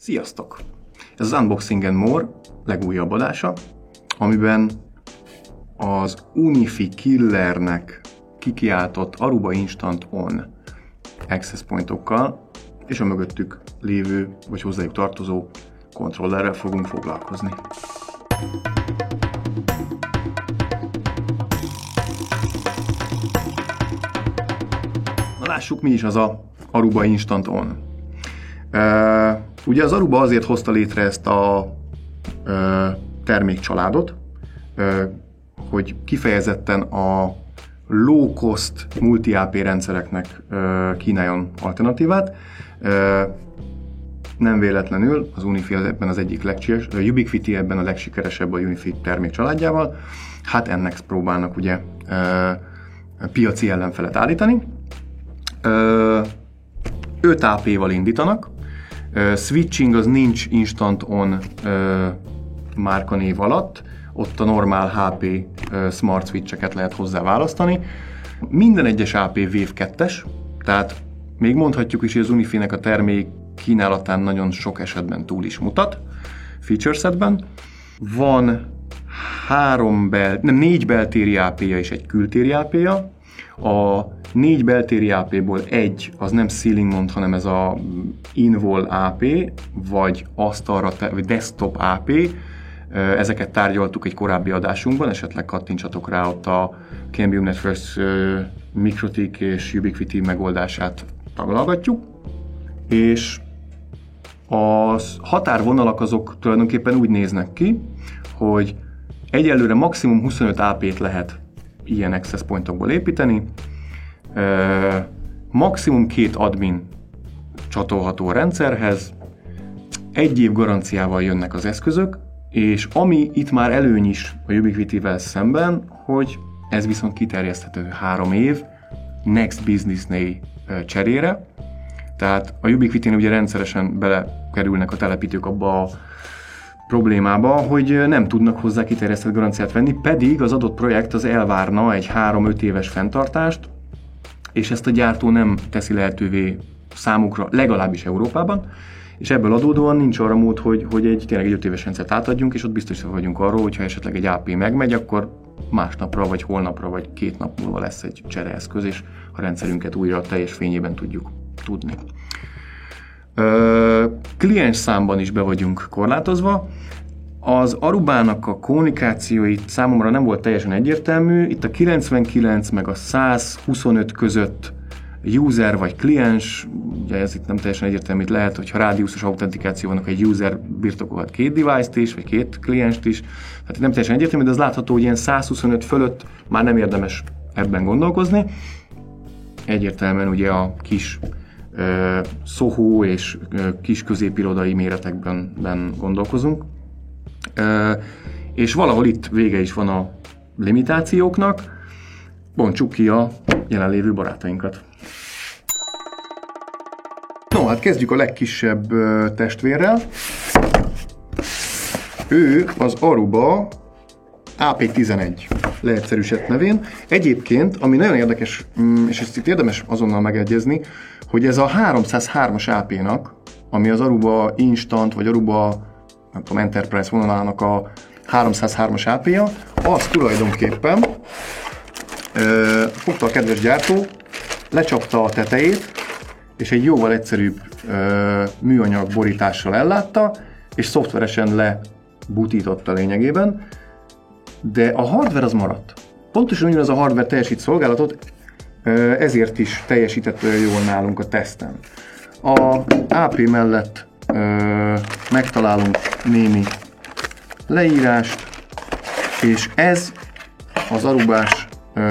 Sziasztok! Ez az Unboxing and More legújabb adása, amiben az Unifi Killernek kikiáltott Aruba Instant On access pointokkal és a mögöttük lévő vagy hozzájuk tartozó kontrollerrel fogunk foglalkozni. Na lássuk, mi is az a Aruba Instant On. Ugye az Aruba azért hozta létre ezt a termékcsaládot, hogy kifejezetten a low-cost multi-AP rendszereknek kínáljon alternatívát. Nem véletlenül az Unifi ebben az egyik Ubiquiti ebben a legsikeresebb a Unifi termékcsaládjával. Hát ennek próbálnak ugye piaci ellenfelet állítani. 5 AP-val indítanak. Switching az nincs Instant On márkanév alatt, ott a normál HP Smart Switcheket lehet hozzá választani. Minden egyes AP Wave 2-es, tehát még mondhatjuk is, hogy az Unifinek a termék kínálatán nagyon sok esetben túl is mutat feature setben. Van 4 beltéri AP-ja és egy kültéri AP-ja. A 4 beltéri AP-ból egy az nem Ceiling Mount, hanem ez a In-Wall AP, vagy asztalra, vagy Desktop AP. Ezeket tárgyaltuk egy korábbi adásunkban, esetleg kattintsatok rá, ott a Cambium Networks Mikrotik és Ubiquiti megoldását taglalgatjuk. És a határvonalak azok tulajdonképpen úgy néznek ki, hogy egyelőre maximum 25 AP-t lehet ilyen access pointokból építeni. Maximum 2 admin csatolható a rendszerhez, 1 év garanciával jönnek az eszközök, és ami itt már előny is a Ubiquitivel szemben, hogy ez viszont kiterjeszthető 3 év Next Business Day cserére. Tehát a Ubiquitin ugye rendszeresen belekerülnek a telepítők abba a problémába, hogy nem tudnak hozzá kiterjesztett garanciát venni, pedig az adott projekt az elvárna egy 3-5 éves fenntartást, és ezt a gyártó nem teszi lehetővé számukra, legalábbis Európában, és ebből adódóan nincs arra mód, hogy tényleg egy 5 éves rendszert átadjunk, és ott biztosak vagyunk arról, hogy ha esetleg egy AP megmegy, akkor másnapra, vagy holnapra, vagy 2 nap múlva lesz egy csereeszköz, és a rendszerünket újra teljes fényében tudjuk tudni. Kliens számban is be vagyunk korlátozva. Az Arubának a kommunikációi számomra nem volt teljesen egyértelmű. Itt a 99 meg a 125 között user vagy kliens, ugye ez itt nem teljesen egyértelmű, lehet, hogyha rádiuszos autentikáció vannak, egy user birtokolhat 2 device-t is, vagy 2 klienst is. Tehát nem teljesen egyértelmű, de az látható, hogy ilyen 125 fölött már nem érdemes ebben gondolkozni. Egyértelműen ugye a kis SOHO és kis középirodai méretekben gondolkozunk. És valahol itt vége is van a limitációknak. Bontsuk ki a jelenlévő barátainkat. No, hát kezdjük a legkisebb testvérrel. Ő az Aruba AP11 leegyszerűsített nevén. Egyébként, ami nagyon érdekes, és ezt itt érdemes azonnal megegyezni, hogy ez a 303-as AP-nak, ami az Aruba Instant, vagy Aruba nem tudom, Enterprise vonalának a 303-as AP-ja, az tulajdonképpen fogta a kedves gyártó, lecsapta a tetejét, és egy jóval egyszerűbb műanyag borítással ellátta, és szoftveresen lebutította lényegében, de a hardware az maradt. Pontosan ugyanaz a hardware teljesít szolgálatot, ezért is teljesített olyan jól nálunk a teszten. A AP mellett megtalálunk némi leírást, és ez az arubás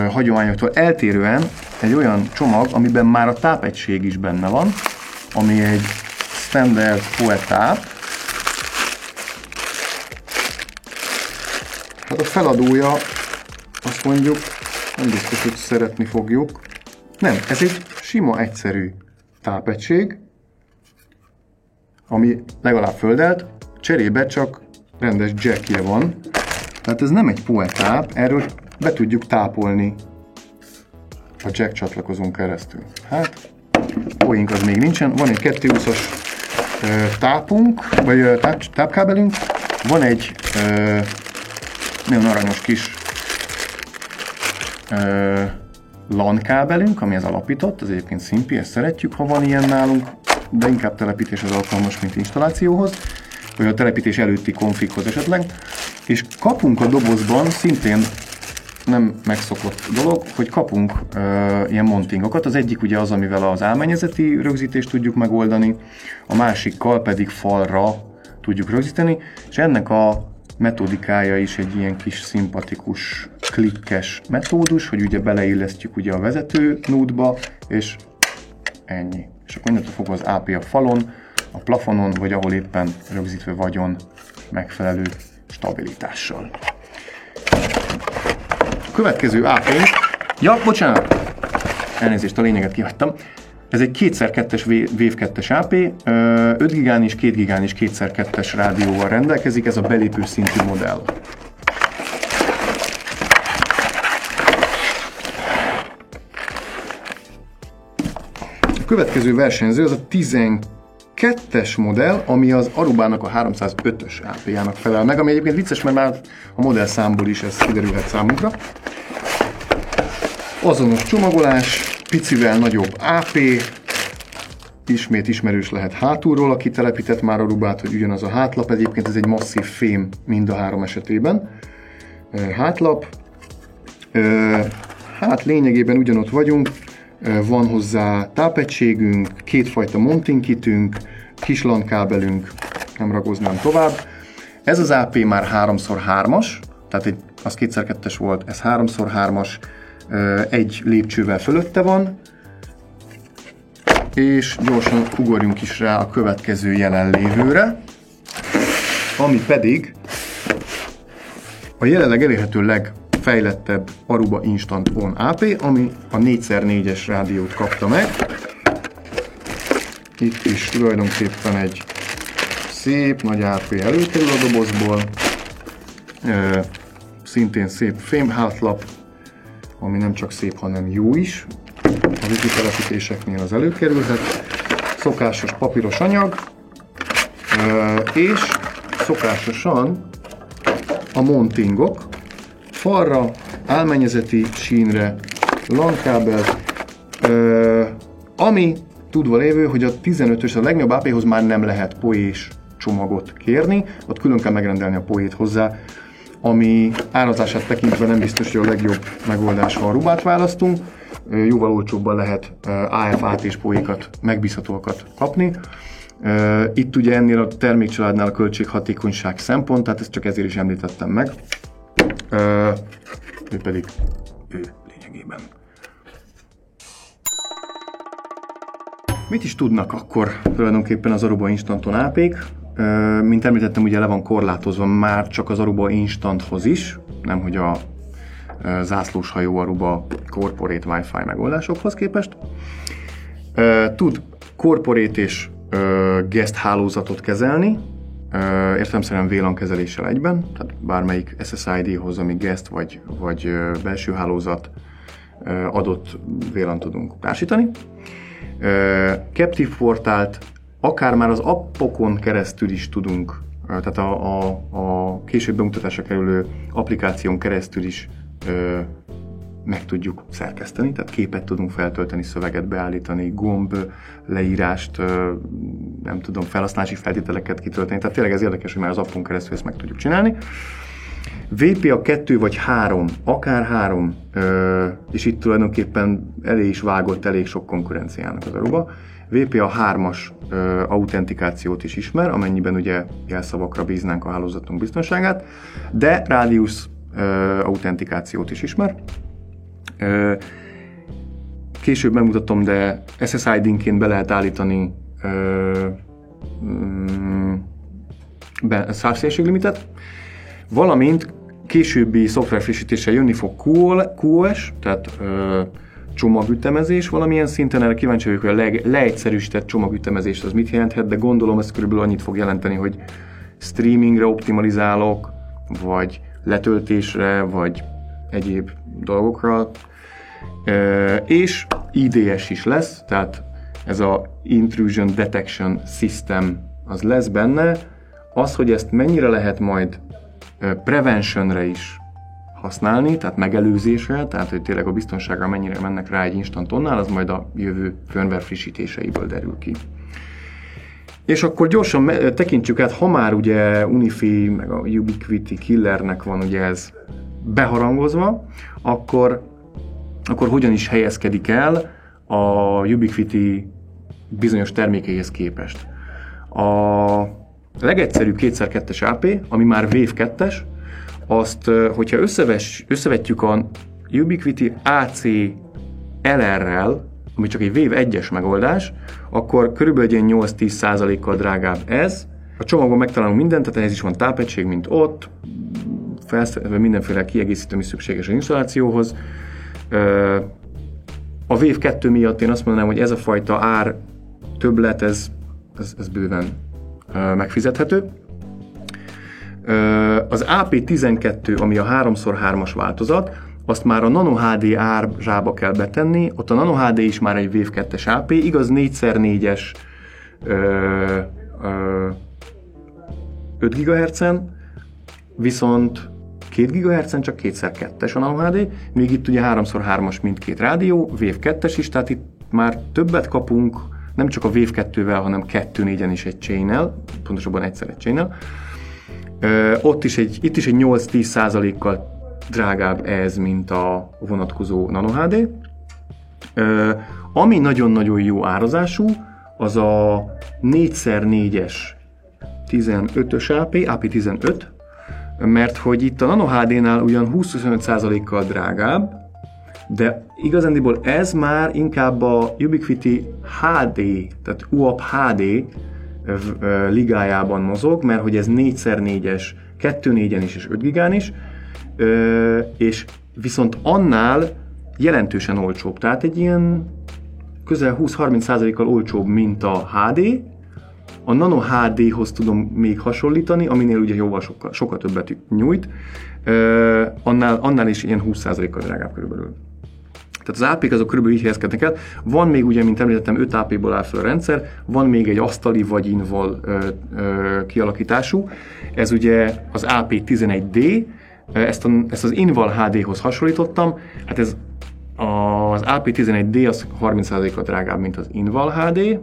hagyományoktól eltérően egy olyan csomag, amiben már a tápegység is benne van, ami egy standard PoE táp. Hát a feladója, azt mondjuk, nem biztos, hogy szeretni fogjuk. Nem, ez egy sima, egyszerű tápegység, ami legalább földelt, cserébe csak rendes jackje van. Tehát ez nem egy PoE táp, erről be tudjuk tápolni a jack csatlakozón keresztül. Hát, poénk az még nincsen. Van egy 220-as tápunk, vagy tápkábelünk, van egy nagyon aranyos kis LAN kábelünk, ami ez alapított, ez egyébként szimpi, ezt szeretjük, ha van ilyen nálunk, de inkább telepítéshez alkalmas, mint installációhoz, vagy a telepítés előtti konfighoz esetleg, és kapunk a dobozban szintén nem megszokott dolog, hogy kapunk ilyen montingokat. Az egyik ugye az, amivel az álmennyezeti rögzítést tudjuk megoldani, a másikkal pedig falra tudjuk rögzíteni, és ennek a metodikája is egy ilyen kis szimpatikus, klikkes metódus, hogy ugye beleillesztjük ugye a vezető nódba, és ennyi. És akkor innentől fogva az AP a falon, a plafonon, vagy ahol éppen rögzítve vagyon megfelelő stabilitással. A következő AP-nk, bocsánat, elnézést, a lényeget kihagytam. Ez egy 2x2-es Wave 2-es AP, 5 gigán és 2 gigán és 2x2-es rádióval rendelkezik, ez a belépő szintű modell. A következő versenyző az a 12-es modell, ami az Arubának a 305-ös AP-jának felel meg, ami egyébként vicces, mert már a modellszámból is ez kiderülhet számunkra. Azonos csomagolás, picivel nagyobb AP, ismét ismerős lehet hátulról, aki telepített már Arubát, hogy ugyanaz a hátlap, egyébként ez egy masszív fém mind a három esetében. Hátlap, hát lényegében ugyanott vagyunk, van hozzá tápegységünk, kétfajta mounting kitünk, kis LAN kábelünk, nem ragoznám tovább. Ez az AP már 3x3-as, tehát az 2x2-es volt, ez 3x3-as, egy lépcsővel fölötte van, és gyorsan ugorjunk is rá a következő jelenlévőre, ami pedig a jelenleg elérhető legfejlettebb Aruba Instant On AP, ami a 4x4-es rádiót kapta meg. Itt is tulajdonképpen egy szép nagy AP előkerül a dobozból, szintén szép fémhátlap, ami nem csak szép, hanem jó is. A vízitelepítéseknél az előkerülhet. Szokásos papíros anyag, és szokásosan a montingok falra, álmennyezeti sínre, LAN kábel, ami tudva lévő, hogy a 15-ös, a legnagyobb AP-hoz már nem lehet poés csomagot kérni, ott külön kell megrendelni a poét hozzá, ami árazását tekintve nem biztos, hogy a legjobb megoldás, ha Arubát választunk. Jóval olcsóbban lehet AF-át és poékat, megbízhatóakat kapni. Itt ugye ennél a termékcsaládnál a költséghatékonyság szempont, tehát ezt csak ezért is említettem meg. Ő pedig lényegében. Mit is tudnak akkor tulajdonképpen az Aruba Instanton AP-k? Mint említettem, ugye le van korlátozva már csak az Aruba Instanthoz is, nemhogy a zászlóshajó Aruba Corporate Wi-Fi megoldásokhoz képest. Tud Corporate és Guest hálózatot kezelni, értelemszerűen VLAN kezeléssel egyben, tehát bármelyik SSID-hoz, ami Guest vagy belső hálózat adott VLAN tudunk társítani. Captive portált akár már az appokon keresztül is tudunk, tehát a később bemutatásra kerülő applikáción keresztül is meg tudjuk szerkeszteni, tehát képet tudunk feltölteni, szöveget beállítani, gomb leírást, nem tudom, felhasználási feltételeket kitölteni, tehát tényleg ez érdekes, hogy már az appon keresztül ezt meg tudjuk csinálni. VPA 2 vagy 3, akár 3, és itt tulajdonképpen elég is vágott elég sok konkurenciának az Aruba. VPA 3-as autentikációt is ismer, amennyiben ugye jelszavakra bíznánk a hálózatunk biztonságát, de Radius autentikációt is ismer. Később megmutatom, de SSID-nként be lehet állítani szárszélséglimitet, valamint későbbi szoftverfrissítéssel jönni fog QoS, tehát csomagütemezés valamilyen szinten. Erre kíváncsi vagyok, hogy a leegyszerűsített csomagütemezés az mit jelenthet, de gondolom ez körülbelül annyit fog jelenteni, hogy streamingre optimalizálok, vagy letöltésre, vagy egyéb dolgokra. És IDS is lesz, tehát ez a Intrusion Detection System az lesz benne, az, hogy ezt mennyire lehet majd preventionre is használni, tehát megelőzésre, tehát hogy tényleg a biztonságra mennyire mennek rá egy instant onnál, az majd a jövő firmware frissítéseiből derül ki. És akkor gyorsan tekintsük át, ha már ugye Unifi meg a Ubiquiti killernek van ugye ez beharangozva, akkor hogyan is helyezkedik el a Ubiquiti bizonyos termékeihez képest. A legegyszerűbb 2x2-es AP, ami már Wave 2-es, azt, hogyha összevetjük a Ubiquiti AC LR-rel, ami csak egy Wave 1-es megoldás, akkor körülbelül egy 8-10%-kal drágább ez. A csomagban megtalálunk mindent, tehát ehhez is van tápegység, mint ott, mindenféle kiegészítő, ami szükséges az installációhoz. A Wave 2 miatt én azt mondanám, hogy ez a fajta ár többlet, ez bőven megfizethető. Az AP12, ami a 3x3-as változat, azt már a Nano HD árába kell betenni, ott a Nano HD is már egy Wave 2-es AP, igaz 4x4-es 5 GHz-en, viszont 2 GHz-en csak 2x2-es a Nano HD, még itt ugye 3x3-as mindkét rádió, Wave 2-es is, tehát itt már többet kapunk, nem csak a Wave 2-vel, hanem 2.4-en is egy chain-nel, pontosabban egyszer egy chain-nel. Itt is egy 8-10%-kal drágább ez, mint a vonatkozó Nano HD. Ami nagyon-nagyon jó árazású, az a 4x4-es 15-ös AP 15, mert hogy itt a Nano HD-nál ugyan 20-25%-kal drágább, de igazándiból ez már inkább a Ubiquiti HD, tehát UAP HD ligájában mozog, mert hogy ez 4x4-es, 2.4-en is és 5 gigán is, és viszont annál jelentősen olcsóbb, tehát egy ilyen közel 20-30%-kal olcsóbb, mint a HD. A Nano HD-hoz tudom még hasonlítani, aminél ugye jóval sokkal többet nyújt, annál is ilyen 20%-kal drágább körülbelül. Tehát az AP-k azok körülbelül így helyezkednek el. Van még ugye, mint említettem, 5 AP-ból áll fel a rendszer, van még egy asztali vagy inval kialakítású. Ez ugye az AP11D, ezt az inval HD-hoz hasonlítottam, hát ez az AP11D az 30%-kal drágább, mint az inval HD,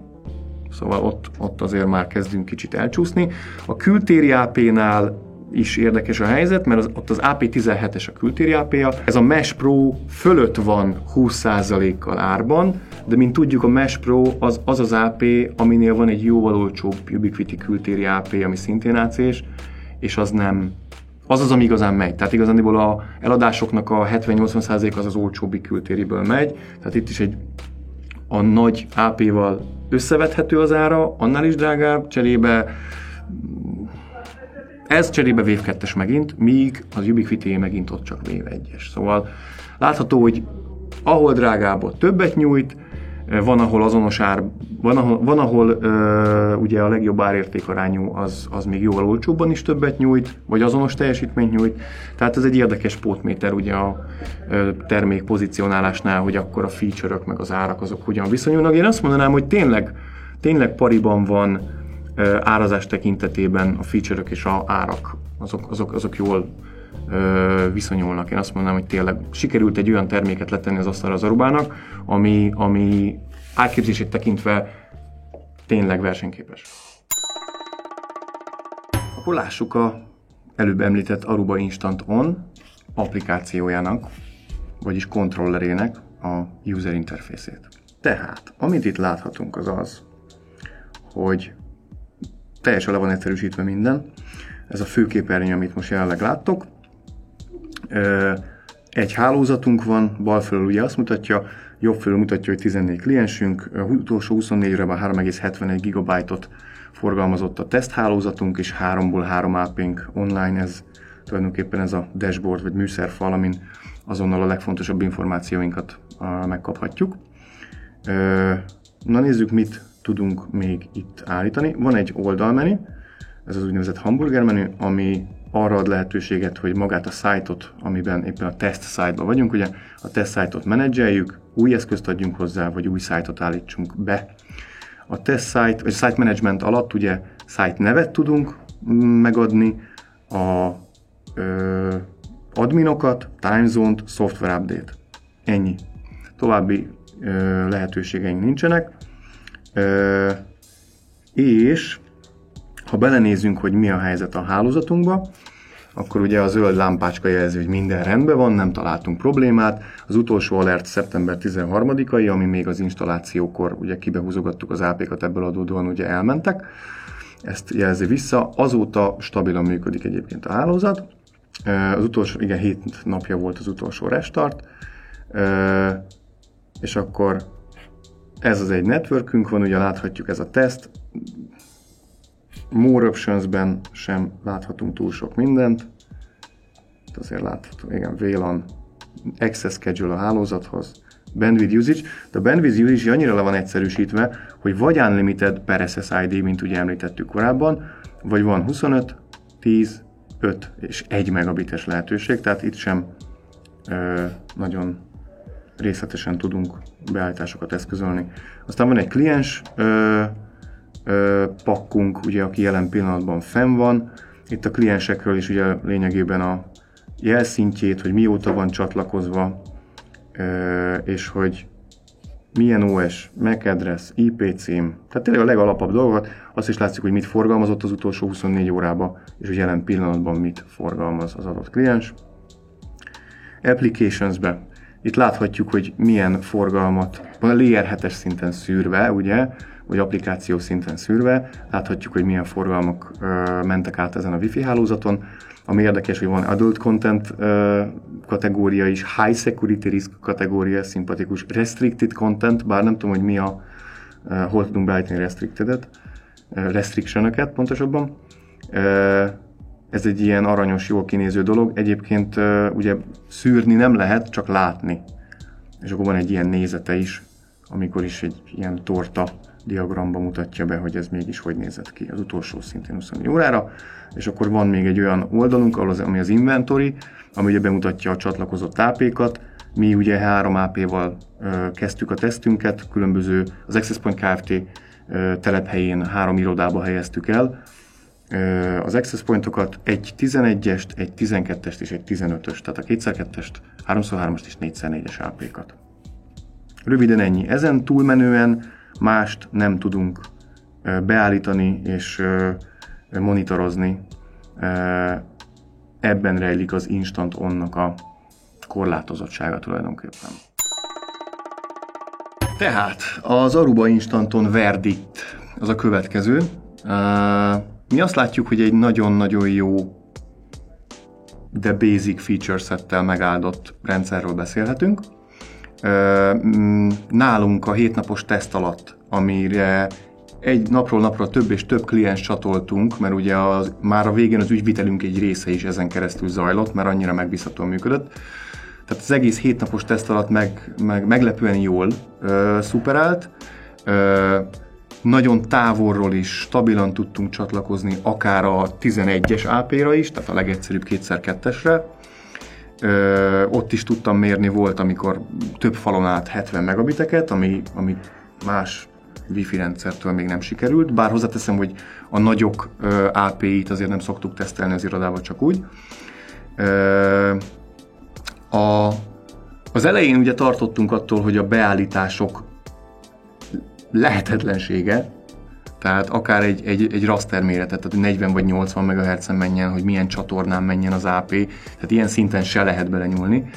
szóval ott azért már kezdünk kicsit elcsúszni. A kültéri AP-nál is érdekes a helyzet, mert ott az AP17-es a kültéri AP-ja. Ez a Mesh Pro fölött van 20%-kal árban, de mint tudjuk, a Mesh Pro az AP, aminél van egy jóval olcsóbb Ubiquiti kültéri AP, ami szintén AC-s, és az nem... Az, ami igazán megy. Tehát igazándiból a eladásoknak a 70-80% az olcsóbbi kültériből megy. Tehát itt is a nagy AP-val összevethető az ára, annál is drágább, cserébe Wave 2-es megint, míg az Ubiquiti megint ott csak Wave 1-es. Szóval látható, hogy ahol drágább, ott többet nyújt, van, ahol azonos ár, van, ahol ugye a legjobb árértékarányú az még jóval olcsóbban is többet nyújt, vagy azonos teljesítményt nyújt. Tehát ez egy érdekes pótméter ugye a termék pozícionálásnál, hogy akkor a feature-ök meg az árak azok hogyan viszonyulnak. Én azt mondanám, hogy tényleg pariban van árazás tekintetében a feature-ök és az árak, azok jól viszonyulnak. Én azt mondanám, hogy tényleg sikerült egy olyan terméket letenni az asztalra az Arubának, ami árképzését tekintve tényleg versenyképes. Akkor lássuk a előbb említett Aruba Instant On applikációjának, vagyis kontrollerének a user interfészét. Tehát, amit itt láthatunk az az, hogy teljesen le van egyszerűsítve minden. Ez a főképernyő, amit most jelenleg láttok. Egy hálózatunk van, bal felől ugye azt mutatja, jobb felől mutatja, hogy 14 kliensünk, utolsó 24-re már 3,71 GB-ot forgalmazott a teszthálózatunk, és 3-ból 3 AP-nk online, ez tulajdonképpen ez a dashboard vagy műszerfal, amin azonnal a legfontosabb információinkat megkaphatjuk. Na nézzük, mit tudunk még itt állítani. Van egy oldalmenü, ez az úgynevezett hamburger menü, ami arra ad lehetőséget, hogy magát a szájtot, amiben éppen a test szájtban vagyunk, ugye a test szájtot menedzseljük, új eszközt adjunk hozzá, vagy új szájtot állítsunk be. A test szájt, vagy site management alatt ugye site nevet tudunk megadni, a adminokat, timezone-t, software update. Ennyi. További lehetőségeink nincsenek. És ha belenézünk, hogy mi a helyzet a hálózatunkba, akkor ugye a zöld lámpácska jelzi, hogy minden rendben van, nem találtunk problémát. Az utolsó alert szeptember 13-ai, ami még az installációkor ugye kibehúzogattuk az AP-kat, ebből adódóan ugye elmentek. Ezt jelzi vissza. Azóta stabilan működik egyébként a hálózat. Az utolsó, igen, 7 napja volt az utolsó restart. És akkor ez az egy networkünk van, ugye láthatjuk, ez a teszt. More options-ben sem láthatunk túl sok mindent. Azért látható, igen, VLAN, access schedule a hálózathoz, bandwidth usage. De a bandwidth usage annyira le van egyszerűsítve, hogy vagy unlimited per SSID, mint ugye említettük korábban, vagy van 25, 10, 5 és 1 megabites lehetőség, tehát itt sem nagyon részletesen tudunk beállításokat eszközölni. Aztán van egy kliens pakkunk, ugye, aki jelen pillanatban fenn van. Itt a kliensekről is ugye lényegében a jelszintjét, hogy mióta van csatlakozva, és hogy milyen OS, MAC address, IP cím, tehát tényleg a legalapabb dolgokat. Azt is látszik, hogy mit forgalmazott az utolsó 24 órában, és hogy jelen pillanatban mit forgalmaz az adott kliens. Applicationsbe. Itt láthatjuk, hogy milyen forgalmat, a layer 7-es szinten szűrve, ugye, vagy applikáció szinten szűrve, láthatjuk, hogy milyen forgalmak mentek át ezen a Wi-Fi hálózaton. Ami érdekes, hogy van adult content kategória is, high security risk kategória, szimpatikus, restricted content, bár nem tudom, hogy mi a, hol tudunk beállítani restriction-öket pontosabban. Ez egy ilyen aranyos, jól kinéző dolog. Egyébként ugye szűrni nem lehet, csak látni. És akkor van egy ilyen nézete is, amikor is egy ilyen torta diagramba mutatja be, hogy ez mégis hogy nézett ki az utolsó szintén 24 órára. És akkor van még egy olyan oldalunk, ami az inventory, ami ugye bemutatja a csatlakozott AP-kat. Mi ugye 3 AP-val kezdtük a tesztünket, különböző az Access Point Kft. Telephelyén 3 irodába helyeztük el az access pointokat, egy 11-est, egy 12-est és egy 15-öst, tehát a 2x2-est, 3x3-ast és 4x4-es AP-kat. Röviden ennyi. Ezen túlmenően mást nem tudunk beállítani és monitorozni. Ebben rejlik az Instant On-nak a korlátozottsága tulajdonképpen. Tehát az Aruba Instant On verdict az a következő. Mi azt látjuk, hogy egy nagyon-nagyon jó, de basic feature settel megáldott rendszerről beszélhetünk. Nálunk a 7 napos teszt alatt, amire egy napról napra több és több kliens csatoltunk, mert ugye már a végén az ügyvitelünk egy része is ezen keresztül zajlott, mert annyira megbízhatóan működött. Tehát az egész 7 napos teszt alatt meglepően jól szuperált. Nagyon távolról is stabilan tudtunk csatlakozni, akár a 11-es AP-ra is, tehát a legegyszerűbb 2x2-esre. Ott is tudtam mérni, volt, amikor több falon át 70 megabiteket, ami más Wi-Fi rendszertől még nem sikerült, bár hozzáteszem, hogy a nagyok AP-it azért nem szoktuk tesztelni az irodában, csak úgy. Az elején ugye tartottunk attól, hogy a beállítások lehetetlensége, tehát akár egy raster méretet, tehát 40 vagy 80 MHz-en menjen, hogy milyen csatornán menjen az AP, tehát ilyen szinten se lehet belenyúlni.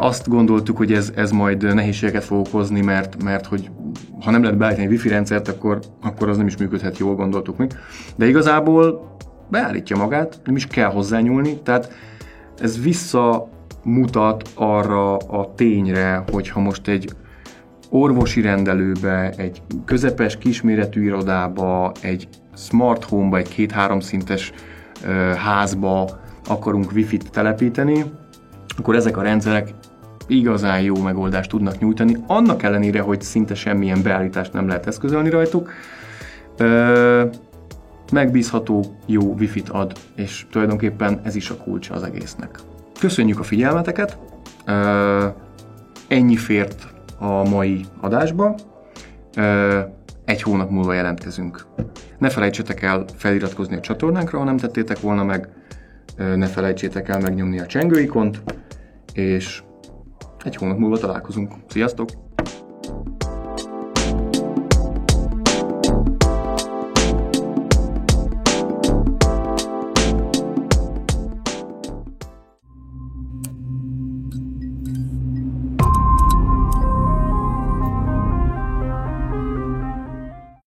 Azt gondoltuk, hogy ez majd nehézségeket fog okozni, mert hogy ha nem lehet beállítani egy Wi-Fi rendszert, akkor az nem is működhet jól, gondoltuk mi. De igazából beállítja magát, nem is kell hozzányúlni, tehát ez visszamutat arra a tényre, hogy ha most egy orvosi rendelőbe, egy közepes kisméretű irodába, egy smart home-ba, egy 2-3 szintes házba akarunk Wi-Fi-t telepíteni, akkor ezek a rendszerek igazán jó megoldást tudnak nyújtani, annak ellenére, hogy szinte semmilyen beállítást nem lehet eszközölni rajtuk. Megbízható, jó Wi-Fi-t ad, és tulajdonképpen ez is a kulcsa az egésznek. Köszönjük a figyelmeteket! Ennyi fért a mai adásba. egy hónap múlva jelentkezünk. Ne felejtsetek el feliratkozni a csatornánkra, ha nem tettétek volna meg, ne felejtsétek el megnyomni a csengőikont, és egy hónap múlva találkozunk. Sziasztok!